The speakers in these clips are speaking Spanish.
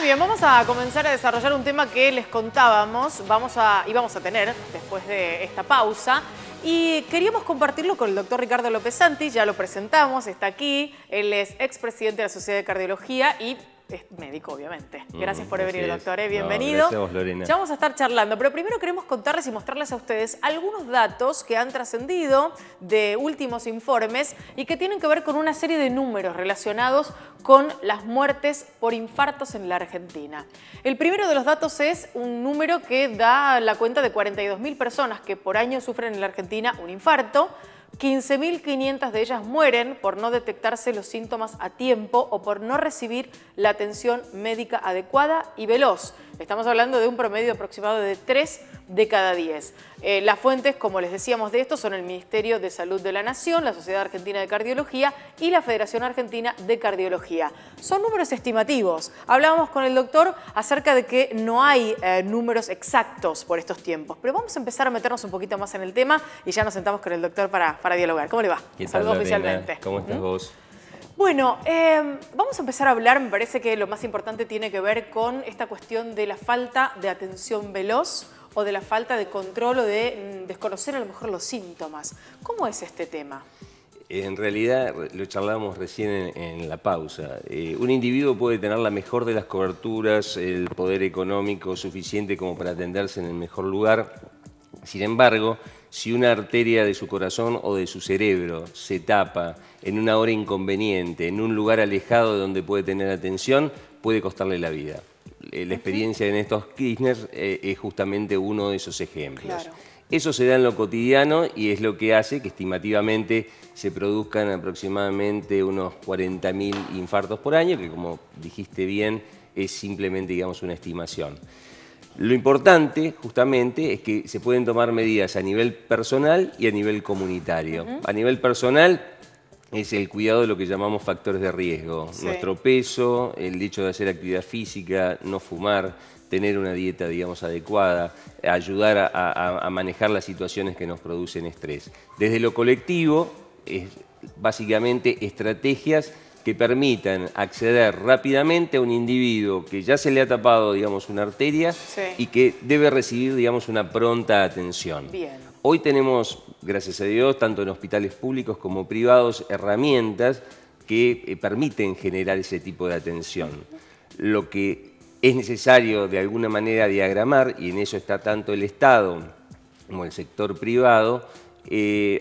bien, vamos a comenzar a desarrollar un tema que les contábamos, íbamos a tener después de esta pausa. Y queríamos compartirlo con el doctor Ricardo López Santi, ya lo presentamos, está aquí, él es expresidente de la Sociedad de Cardiología y es médico, obviamente. Gracias por venir, doctor, bienvenido. Gracias a vos, Lorena. Ya vamos a estar charlando, pero primero queremos contarles y mostrarles a ustedes algunos datos que han trascendido de últimos informes y que tienen que ver con una serie de números relacionados con las muertes por infartos en la Argentina. El primero de los datos es un número que da la cuenta de 42.000 personas que por año sufren en la Argentina un infarto. 15.500 de ellas mueren por no detectarse los síntomas a tiempo o por no recibir la atención médica adecuada y veloz. Estamos hablando de un promedio aproximado de 3 de cada 10. Las fuentes, como les decíamos de esto, son el Ministerio de Salud de la Nación, la Sociedad Argentina de Cardiología y la Federación Argentina de Cardiología. Son números estimativos. Hablábamos con el doctor acerca de que no hay números exactos por estos tiempos, pero vamos a empezar a meternos un poquito más en el tema y ya nos sentamos con el doctor para dialogar. ¿Cómo le va? ¿Qué tal, Saludos Lorena? oficialmente. ¿Cómo estás vos? Bueno, vamos a empezar a hablar, me parece que lo más importante tiene que ver con esta cuestión de la falta de atención veloz o de la falta de control o de desconocer a lo mejor los síntomas. ¿Cómo es este tema? En realidad, lo charlábamos recién en la pausa. Un individuo puede tener la mejor de las coberturas, el poder económico suficiente como para atenderse en el mejor lugar. Sin embargo, si una arteria de su corazón o de su cerebro se tapa en una hora inconveniente, en un lugar alejado de donde puede tener atención, puede costarle la vida. La experiencia de Néstor Kirchner es justamente uno de esos ejemplos. Claro. Eso se da en lo cotidiano y es lo que hace que estimativamente se produzcan aproximadamente unos 40.000 infartos por año, que como dijiste bien, es simplemente, digamos, una estimación. Lo importante, justamente, es que se pueden tomar medidas a nivel personal y a nivel comunitario. A nivel personal es el cuidado de lo que llamamos factores de riesgo. Sí. Nuestro peso, el hecho de hacer actividad física, no fumar, tener una dieta, digamos, adecuada, ayudar a manejar las situaciones que nos producen estrés. Desde lo colectivo, es básicamente estrategias que permitan acceder rápidamente a un individuo que ya se le ha tapado, digamos, una arteria y que debe recibir, digamos, una pronta atención. Bien. Hoy tenemos, gracias a Dios, tanto en hospitales públicos como privados, herramientas que permiten generar ese tipo de atención. Lo que es necesario de alguna manera diagramar, y en eso está tanto el Estado como el sector privado,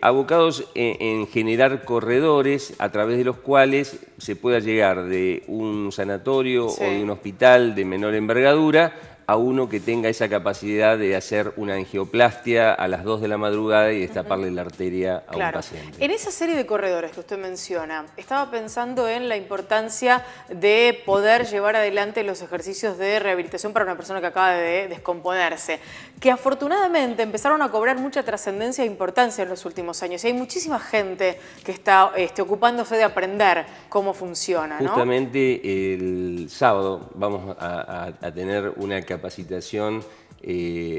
abocados en generar corredores a través de los cuales se pueda llegar de un sanatorio o de un hospital de menor envergadura a uno que tenga esa capacidad de hacer una angioplastia a las 2 de la madrugada y destaparle la arteria a un paciente. En esa serie de corredores que usted menciona, estaba pensando en la importancia de poder llevar adelante los ejercicios de rehabilitación para una persona que acaba de descomponerse, que afortunadamente empezaron a cobrar mucha trascendencia e importancia en los últimos años. Y hay muchísima gente que está ocupándose de aprender cómo funciona, ¿no? Justamente el sábado vamos a tener una capacitación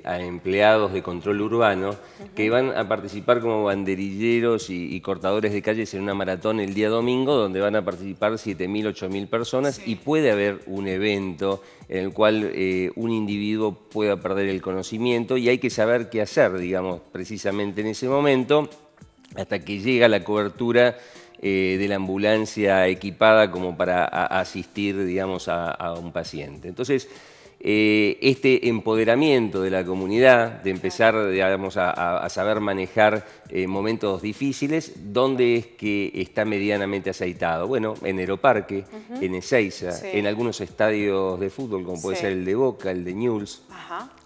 a empleados de control urbano que van a participar como banderilleros y cortadores de calles en una maratón el día domingo, donde van a participar 7.000, 8.000 personas y puede haber un evento en el cual un individuo pueda perder el conocimiento y hay que saber qué hacer, digamos, precisamente en ese momento, hasta que llega la cobertura de la ambulancia equipada como para asistir, digamos, a un paciente. Entonces, este empoderamiento de la comunidad, de empezar, digamos, a saber manejar momentos difíciles, ¿dónde es que está medianamente aceitado? Bueno, en Aeroparque, en Ezeiza, en algunos estadios de fútbol, como puede ser el de Boca, el de Newell's.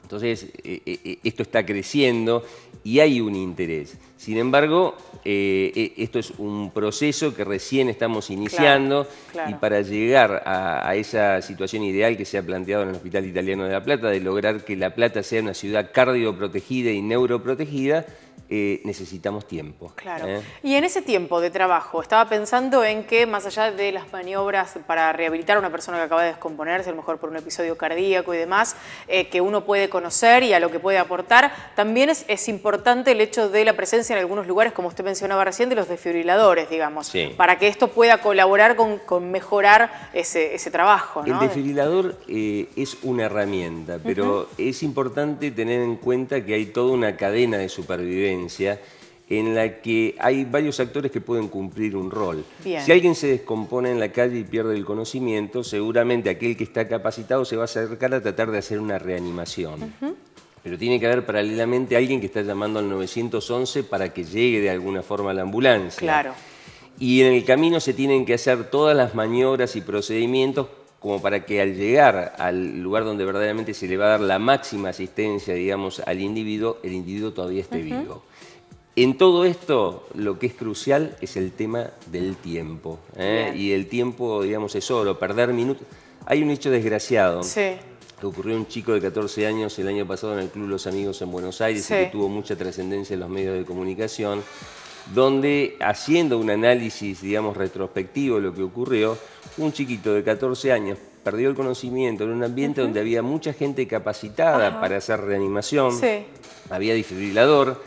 Entonces, esto está creciendo y hay un interés. Sin embargo, esto es un proceso que recién estamos iniciando y para llegar a esa situación ideal que se ha planteado en el Hospital Italiano de La Plata, de lograr que La Plata sea una ciudad cardioprotegida y neuroprotegida, necesitamos tiempo. Claro. Y en ese tiempo de trabajo, estaba pensando en que más allá de las maniobras para rehabilitar a una persona que acaba de descomponerse, a lo mejor por un episodio cardíaco y demás, que uno puede conocer y a lo que puede aportar, también es importante el hecho de la presencia en algunos lugares, como usted mencionaba recién, de los desfibriladores, digamos, sí, para que esto pueda colaborar con mejorar ese trabajo, ¿no? El desfibrilador es una herramienta, pero es importante tener en cuenta que hay toda una cadena de supervivencia en la que hay varios actores que pueden cumplir un rol. Bien. Si alguien se descompone en la calle y pierde el conocimiento, seguramente aquel que está capacitado se va a acercar a tratar de hacer una reanimación. Pero tiene que haber paralelamente alguien que está llamando al 911 para que llegue de alguna forma a la ambulancia. Claro. Y en el camino se tienen que hacer todas las maniobras y procedimientos como para que al llegar al lugar donde verdaderamente se le va a dar la máxima asistencia, digamos, al individuo, el individuo todavía esté vivo. En todo esto, lo que es crucial es el tema del tiempo. Y el tiempo, digamos, es oro, perder minutos. Hay un hecho desgraciado. Sí. Que ocurrió a un chico de 14 años el año pasado en el Club Los Amigos en Buenos Aires, y que tuvo mucha trascendencia en los medios de comunicación, donde, haciendo un análisis, digamos, retrospectivo de lo que ocurrió, un chiquito de 14 años perdió el conocimiento en un ambiente donde había mucha gente capacitada para hacer reanimación, había desfibrilador,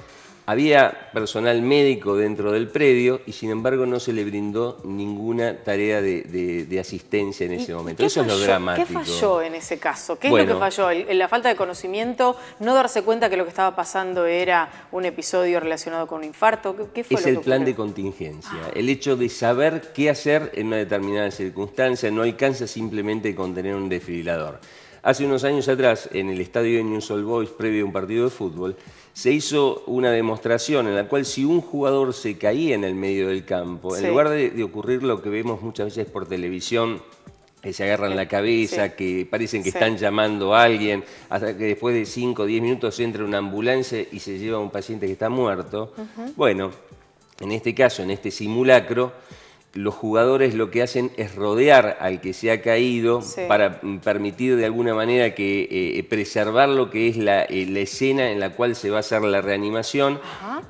había personal médico dentro del predio y sin embargo no se le brindó ninguna tarea de asistencia en ese momento. Eso es lo dramático. ¿Qué falló en ese caso? ¿Qué es lo que falló? ¿La falta de conocimiento? ¿No darse cuenta que lo que estaba pasando era un episodio relacionado con un infarto? ¿Qué fue lo que ocurrió? Es el plan de contingencia. El hecho de saber qué hacer en una determinada circunstancia no alcanza simplemente con tener un desfibrilador. Hace unos años atrás, en el estadio de Newell's Old Boys, previo a un partido de fútbol, se hizo una demostración en la cual si un jugador se caía en el medio del campo, en lugar de ocurrir lo que vemos muchas veces por televisión, que se agarran la cabeza, que parecen que están llamando a alguien, hasta que después de 5 o 10 minutos entra una ambulancia y se lleva a un paciente que está muerto. Bueno, en este caso, en este simulacro, los jugadores lo que hacen es rodear al que se ha caído para permitir de alguna manera que preservar lo que es la escena en la cual se va a hacer la reanimación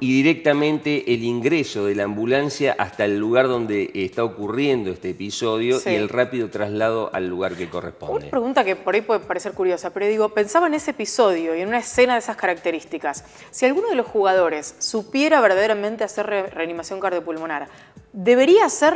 y directamente el ingreso de la ambulancia hasta el lugar donde está ocurriendo este episodio y el rápido traslado al lugar que corresponde. Una pregunta que por ahí puede parecer curiosa, pero digo, pensaba en ese episodio y en una escena de esas características. Si alguno de los jugadores supiera verdaderamente hacer reanimación cardiopulmonar, ¿debería hacerlo?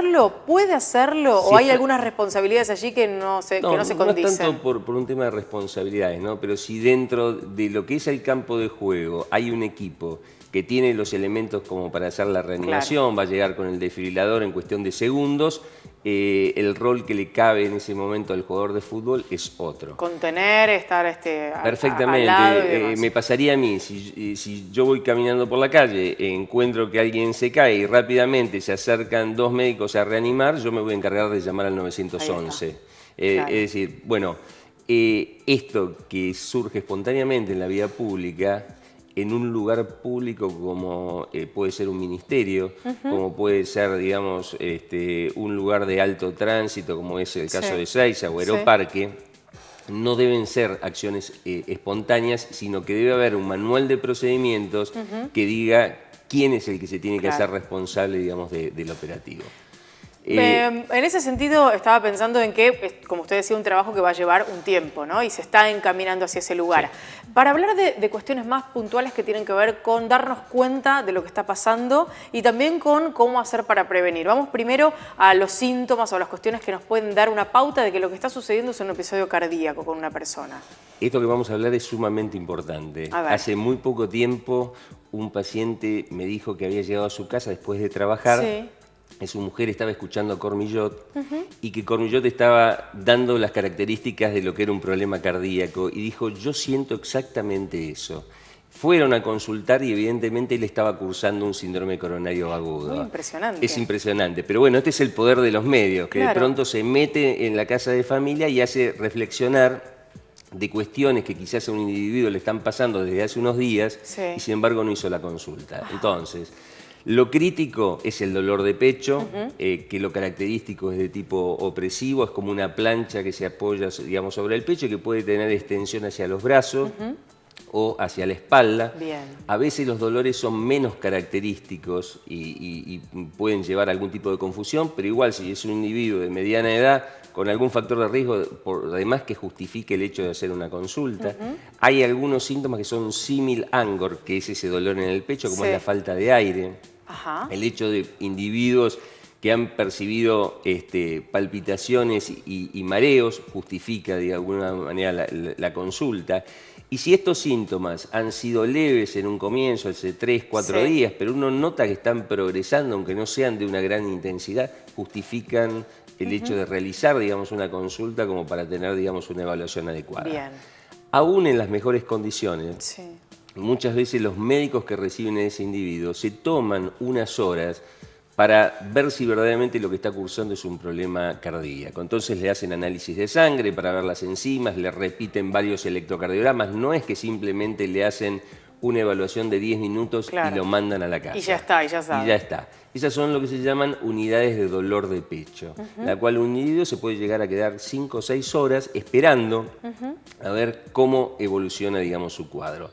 ¿Puede hacerlo? ¿O hay algunas responsabilidades allí que no se condicen? No es tanto por un tema de responsabilidades, ¿no? Pero si dentro de lo que es el campo de juego hay un equipo que tiene los elementos como para hacer la reanimación, va a llegar con el desfibrilador en cuestión de segundos, el rol que le cabe en ese momento al jugador de fútbol es otro. Contener, estar perfectamente. Al lado me pasaría a mí, si yo voy caminando por la calle, encuentro que alguien se cae y rápidamente se acercan 2 médicos a reanimar, yo me voy a encargar de llamar al 911. Es decir, bueno, esto que surge espontáneamente en la vía pública, en un lugar público como puede ser un ministerio, como puede ser, digamos, un lugar de alto tránsito, como es el caso de Ezeiza o Aeroparque, no deben ser acciones espontáneas, sino que debe haber un manual de procedimientos que diga quién es el que se tiene que hacer responsable, digamos, del operativo. En ese sentido estaba pensando en que, como usted decía, un trabajo que va a llevar un tiempo, ¿no? Y se está encaminando hacia ese lugar. Para hablar de cuestiones más puntuales que tienen que ver con darnos cuenta de lo que está pasando y también con cómo hacer para prevenir. Vamos primero a los síntomas o a las cuestiones que nos pueden dar una pauta de que lo que está sucediendo es un episodio cardíaco con una persona. Esto que vamos a hablar es sumamente importante. Hace muy poco tiempo un paciente me dijo que había llegado a su casa después de trabajar. Su mujer estaba escuchando a Cormillot y que Cormillot estaba dando las características de lo que era un problema cardíaco y dijo, yo siento exactamente eso. Fueron a consultar y evidentemente él estaba cursando un síndrome coronario agudo. Muy impresionante. Es impresionante, pero bueno, este es el poder de los medios, que de pronto se mete en la casa de familia y hace reflexionar de cuestiones que quizás a un individuo le están pasando desde hace unos días y sin embargo no hizo la consulta. Entonces, lo crítico es el dolor de pecho, que lo característico es de tipo opresivo, es como una plancha que se apoya, digamos, sobre el pecho y que puede tener extensión hacia los brazos. o hacia la espalda. Bien. A veces los dolores son menos característicos y pueden llevar a algún tipo de confusión, pero igual si es un individuo de mediana edad con algún factor de riesgo, además que justifique el hecho de hacer una consulta. Hay algunos síntomas que son símil angor, que es ese dolor en el pecho, como es la falta de aire. Ajá. El hecho de individuos que han percibido palpitaciones y mareos justifica de alguna manera la consulta. Y si estos síntomas han sido leves en un comienzo, hace 3, 4 días, pero uno nota que están progresando, aunque no sean de una gran intensidad, justifican el hecho de realizar, digamos, una consulta como para tener, digamos, una evaluación adecuada. Bien. Aún en las mejores condiciones, muchas veces los médicos que reciben a ese individuo se toman unas horas para ver si verdaderamente lo que está cursando es un problema cardíaco. Entonces le hacen análisis de sangre para ver las enzimas, le repiten varios electrocardiogramas, no es que simplemente le hacen una evaluación de 10 minutos y lo mandan a la casa. Y ya está, y ya sabe. Y ya está. Esas son lo que se llaman unidades de dolor de pecho, la cual un individuo se puede llegar a quedar 5 o 6 horas esperando a ver cómo evoluciona, digamos, su cuadro.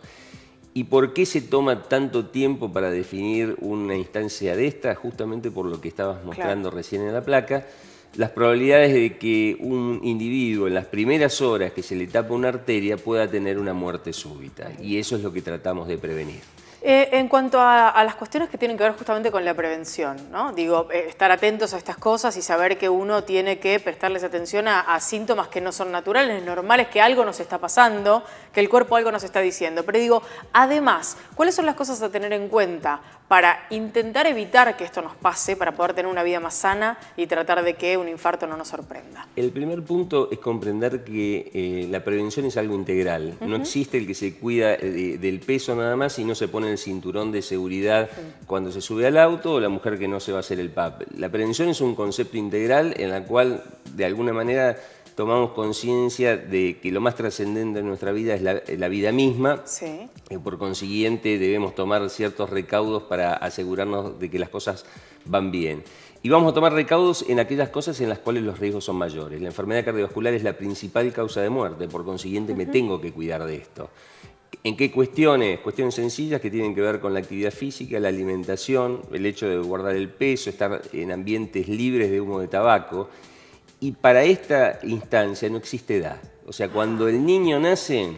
¿Y por qué se toma tanto tiempo para definir una instancia de esta? Justamente por lo que estabas mostrando recién en la placa. Las probabilidades de que un individuo en las primeras horas que se le tapa una arteria pueda tener una muerte súbita. Y eso es lo que tratamos de prevenir. En cuanto a las cuestiones que tienen que ver justamente con la prevención, ¿no? Digo, estar atentos a estas cosas y saber que uno tiene que prestarles atención a síntomas que no son naturales, es normal, es que algo nos está pasando, que el cuerpo algo nos está diciendo. Pero digo, además, ¿cuáles son las cosas a tener en cuenta para intentar evitar que esto nos pase, para poder tener una vida más sana y tratar de que un infarto no nos sorprenda? El primer punto es comprender que la prevención es algo integral. No existe el que se cuida del peso nada más y no se pone el cinturón de seguridad cuando se sube al auto, o la mujer que no se va a hacer el PAP. La prevención es un concepto integral en la cual de alguna manera tomamos conciencia de que lo más trascendente en nuestra vida es la vida misma. Por consiguiente debemos tomar ciertos recaudos para asegurarnos de que las cosas van bien. Y vamos a tomar recaudos en aquellas cosas en las cuales los riesgos son mayores. La enfermedad cardiovascular es la principal causa de muerte, por consiguiente me tengo que cuidar de esto. ¿En qué cuestiones? Cuestiones sencillas que tienen que ver con la actividad física, la alimentación, el hecho de guardar el peso, estar en ambientes libres de humo de tabaco. Y para esta instancia no existe edad. O sea, cuando el niño nace,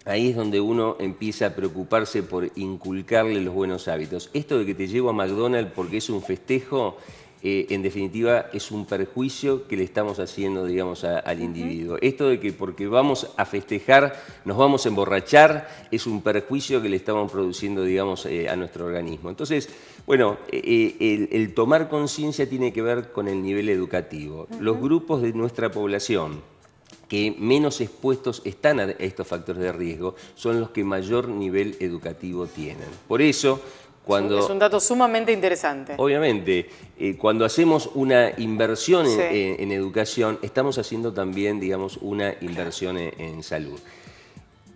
ahí es donde uno empieza a preocuparse por inculcarle los buenos hábitos. Esto de que te llevo a McDonald's porque es un festejo, en definitiva es un perjuicio que le estamos haciendo, digamos, al individuo. Esto de que porque vamos a festejar nos vamos a emborrachar es un perjuicio que le estamos produciendo, digamos, a nuestro organismo. Entonces, bueno, el tomar conciencia tiene que ver con el nivel educativo. Los grupos de nuestra población que menos expuestos están a estos factores de riesgo son los que mayor nivel educativo tienen. Por eso, es un dato sumamente interesante. Obviamente, cuando hacemos una inversión en educación, estamos haciendo también, digamos, una inversión en salud.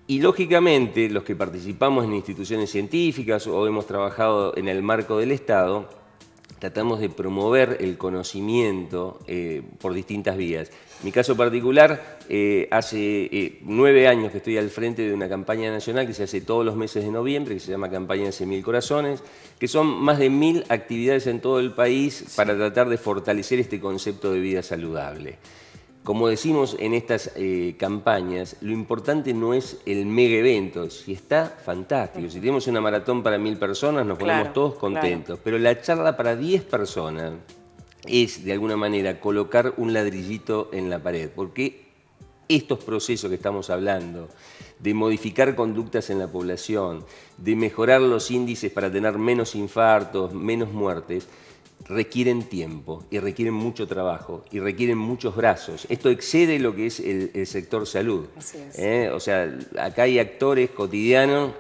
Y lógicamente, los que participamos en instituciones científicas o hemos trabajado en el marco del Estado, tratamos de promover el conocimiento por distintas vías. Mi caso particular, hace 9 años que estoy al frente de una campaña nacional que se hace todos los meses de noviembre, que se llama Campaña de 100.000 Corazones, que son más de 1000 actividades en todo el país para tratar de fortalecer este concepto de vida saludable. Como decimos en estas campañas, lo importante no es el mega evento, si está fantástico, si tenemos una maratón para 1000 personas nos ponemos todos contentos, pero la charla para 10 personas es de alguna manera colocar un ladrillito en la pared, porque estos procesos que estamos hablando, de modificar conductas en la población, de mejorar los índices para tener menos infartos, menos muertes, requieren tiempo y requieren mucho trabajo y requieren muchos brazos. Esto excede lo que es el sector salud. Así es. O sea, acá hay actores cotidianos,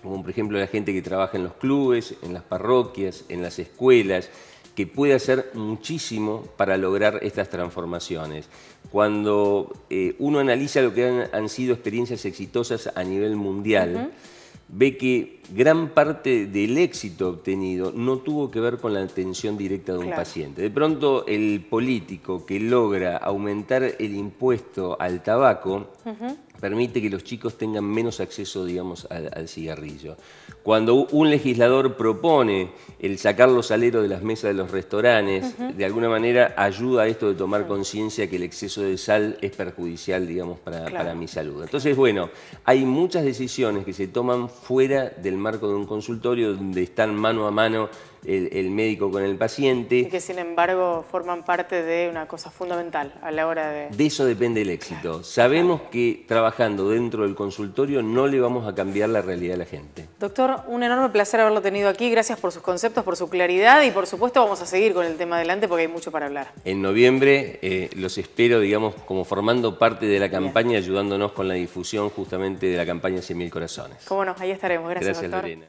como por ejemplo la gente que trabaja en los clubes, en las parroquias, en las escuelas, que puede hacer muchísimo para lograr estas transformaciones. Cuando uno analiza lo que han sido experiencias exitosas a nivel mundial, ve que gran parte del éxito obtenido no tuvo que ver con la atención directa de un paciente. De pronto, el político que logra aumentar el impuesto al tabaco permite que los chicos tengan menos acceso, digamos, al cigarrillo. Cuando un legislador propone el sacar los aleros de las mesas de los restaurantes, de alguna manera ayuda a esto de tomar conciencia que el exceso de sal es perjudicial, digamos, para mi salud. Entonces, bueno, hay muchas decisiones que se toman fuera del marco de un consultorio donde están mano a mano el médico con el paciente. Y que sin embargo forman parte de una cosa fundamental a la hora de... De eso depende el éxito. Sabemos que trabajando dentro del consultorio no le vamos a cambiar la realidad a la gente. Doctor, un enorme placer haberlo tenido aquí. Gracias por sus conceptos, por su claridad y por supuesto vamos a seguir con el tema adelante porque hay mucho para hablar. En noviembre los espero, digamos, como formando parte de la campaña, ayudándonos con la difusión justamente de la campaña 100.000 Corazones. Cómo no, ahí estaremos. Gracias, doctor. Lorena.